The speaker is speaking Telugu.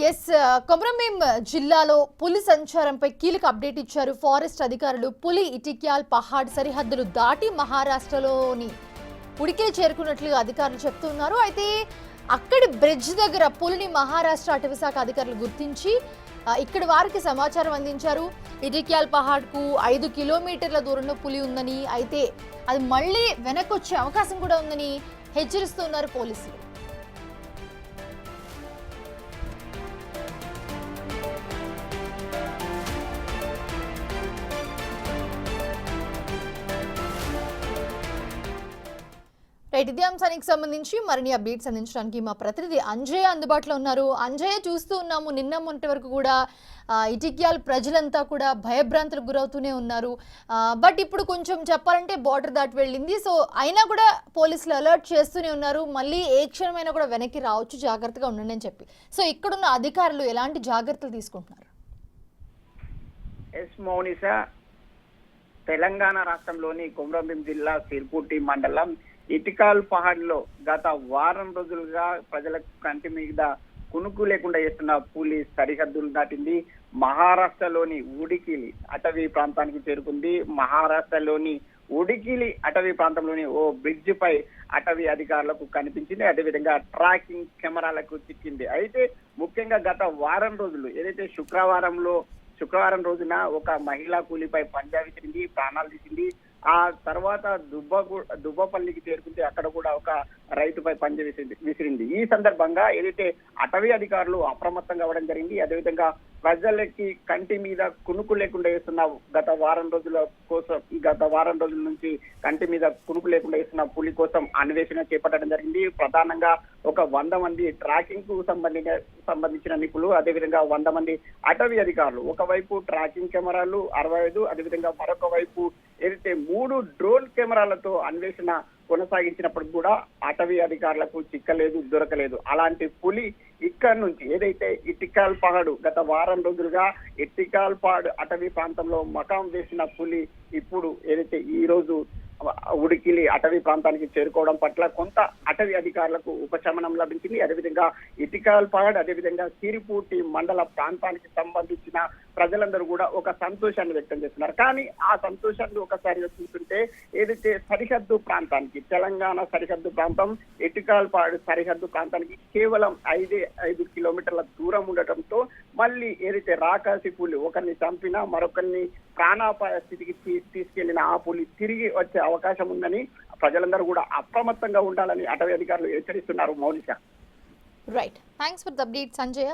ఎస్ కొమరంభీం జిల్లాలో పులి సంచారంపై కీలక అప్డేట్ ఇచ్చారు ఫారెస్ట్ అధికారులు. పులి ఇటిక్యాల్ పహాడ్ సరిహద్దులు దాటి మహారాష్ట్రలోని ఉడికే చేరుకున్నట్లుగా అధికారులు చెప్తున్నారు. అయితే అక్కడి బ్రిడ్జ్ దగ్గర పులిని మహారాష్ట్ర అటవీశాఖ అధికారులు గుర్తించి ఇక్కడి వారికి సమాచారం అందించారు. ఇటిక్యాల్ పహాడ్కు 5 కిలోమీటర్ల దూరంలో పులి ఉందని, అయితే అది మళ్ళీ వెనక్కొచ్చే అవకాశం కూడా ఉందని హెచ్చరిస్తున్నారు పోలీసులు. ఇదే అంశానికి సంబంధించి మరిన్ని అప్డేట్స్ అందించడానికి మా ప్రతినిధి అంజయ్య అందుబాటులో ఉన్నారు. అంజయ్య, చూస్తూ ఉన్నాము నిన్న మొన్నటి వరకు కూడా ఇటిక్యాల్ ప్రజలంతా కూడా భయభ్రాంతులకు గురవుతూనే ఉన్నారు. బట్ ఇప్పుడు కొంచెం చెప్పాలంటే బార్డర్ దాటి వెళ్ళింది. సో అయినా కూడా పోలీసులు అలర్ట్ చేస్తూనే ఉన్నారు. మళ్ళీ ఏ క్షణమైనా కూడా వెనక్కి రావచ్చు, జాగ్రత్తగా ఉండండి అని చెప్పి. సో ఇక్కడున్న అధికారులు ఎలాంటి జాగ్రత్తలు తీసుకుంటున్నారు? తెలంగాణ రాష్ట్రంలోని కొమరంభీం జిల్లా సిర్పూర్తి మండలం ఇటిక్యాల్ పహాడ్ లో గత వారం రోజులుగా ప్రజలకు కంటి మీద కునుకు లేకుండా చేస్తున్న పులి సరిహద్దులు దాటింది. మహారాష్ట్రలోని ఉడికిలి అటవీ ప్రాంతానికి చేరుకుంది. మహారాష్ట్రలోని ఉడికిలి అటవీ ప్రాంతంలోని ఓ బ్రిడ్జ్ పై అటవీ అధికారులకు కనిపించింది. అదేవిధంగా ట్రాకింగ్ కెమెరాలకు చిక్కింది. అయితే ముఖ్యంగా గత వారం రోజులు ఏదైతే శుక్రవారం రోజున ఒక మహిళా కూలీపై పంజా విసిరింది, ప్రాణాలు తీసింది. ఆ తర్వాత దుబ్బపల్లికి చేరుకుంటే అక్కడ కూడా ఒక రైతుపై పంజ విసిరింది. ఈ సందర్భంగా ఏదైతే అటవీ అధికారులు అప్రమత్తం కావడం జరిగింది. అదేవిధంగా ప్రజలకి కంటి మీద కునుకు లేకుండా వేస్తున్న గత వారం రోజుల నుంచి కంటి మీద కునుకు లేకుండా వేస్తున్న పులి కోసం అన్వేషణ చేపట్టడం జరిగింది. ప్రధానంగా ఒక 100 మంది ట్రాకింగ్ కు సంబంధించిన నిపుణులు, అదేవిధంగా 100 మంది అటవీ అధికారులు, ఒకవైపు ట్రాకింగ్ కెమెరాలు 65, అదేవిధంగా మరొక వైపు ఏదైతే 3 డ్రోన్ కెమెరాలతో అన్వేషణ కొనసాగించినప్పుడు కూడా అటవీ అధికారులకు చిక్కలేదు, దొరకలేదు. అలాంటి పులి ఇక్కడ నుంచి ఏదైతే ఇటిక్యాల్ పహాడ్ గత వారం రోజులుగా ఇటిక్యాల్ పహాడ్ అటవీ ప్రాంతంలో మకాం వేసిన పులి ఇప్పుడు ఏదైతే ఈ రోజు ఉడికిలి అటవీ ప్రాంతానికి చేరుకోవడం పట్ల కొంత అటవీ అధికారులకు ఉపశమనం లభించింది. అదేవిధంగా ఇటిక్యాల్ పహాడ్, అదేవిధంగా సిరిపూర్తి మండల ప్రాంతానికి సంబంధించిన ప్రజలందరూ కూడా ఒక సంతోషాన్ని వ్యక్తం చేస్తున్నారు. కానీ ఆ సంతోషాన్ని ఒకసారిగా చూస్తుంటే ఏదైతే సరిహద్దు ప్రాంతానికి, తెలంగాణ సరిహద్దు ప్రాంతం ఇటిక్యాల్ పహాడ్ సరిహద్దు ప్రాంతానికి కేవలం 5 కిలోమీటర్ల దూరం ఉండటంతో మళ్ళీ ఏదైతే రాకాసి పులి ఒకరిని చంపినా మరొకరిని ప్రాణాపాయ స్థితికి తీసుకెళ్లిన ఆ పులి తిరిగి వచ్చే అవకాశం ఉందని ప్రజలందరూ కూడా అప్రమత్తంగా ఉండాలని అటవీ అధికారులు హెచ్చరిస్తున్నారు. Mounisha. Right, thanks for the update Sanjay.